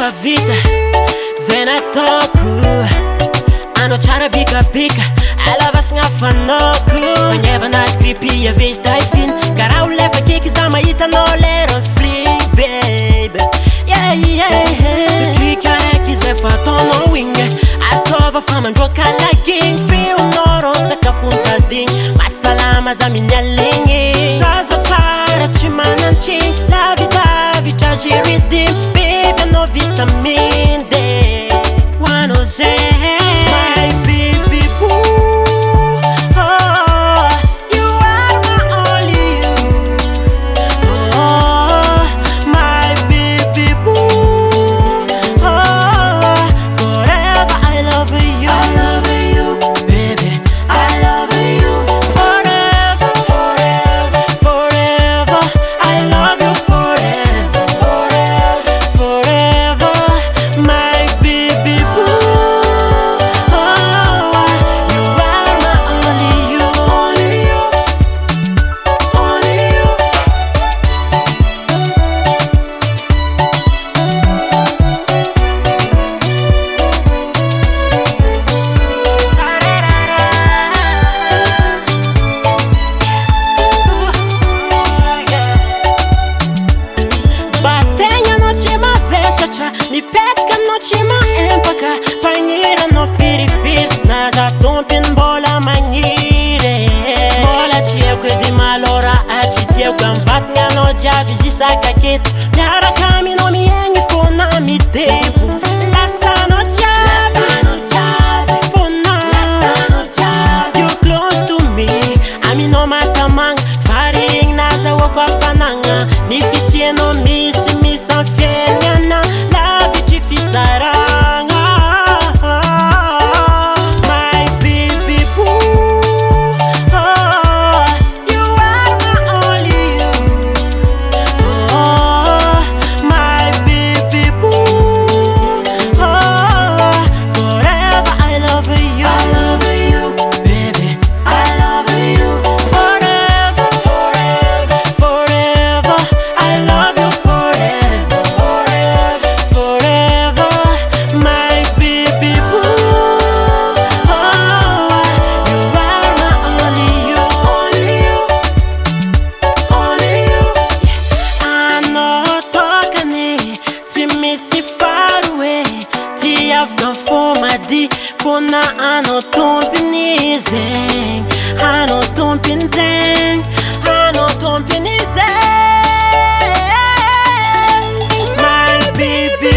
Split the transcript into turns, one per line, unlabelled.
fa vita zay nataoko anao tsara bikabika alavasagna fanoko fagnevanazy creepy avesy taifiny karaha olefa keky za mahita anao lera fling baby tokiky araiky zay fa ataonao igny atova fa mandroaka lagigny feonao rô sakafontadigny masalama za minialigny zaza tsara tsy manantsigny lavidavitra zeridigny baby anao vitamine D hoanao zay my baby boo oh you are my only you oh my baby boo oh forever I love you baby I love you forever forever forever I love you forever forever forever my baby boo oh you are my only you only you only you bategna anao tsy mavesatra mipetaka anao tsy maempaka mpagniranao firifiry na za tompiny mbola magniry mbola tsy haiko edy malôra tsy tiako am'vatagna anao jiaby zisakaketo miaraka aminao miaigny fôna mitebo lasanao jiaby fôna you close to me aminao matamagna farigny nazahoako hafanagna ny fisianao misy am fiaignana lavitry fizaragna my baby boo oh you are my only you oh my baby boo oh forever I love you baby I love you forever forever forever I love you forever forever forever my baby boo oh you are my only you only you only you anao tokany tsy misy faroe ty afaka fô mady fôna anao tompiny zegny anao tompiny zegny anao tompiny zegny my baby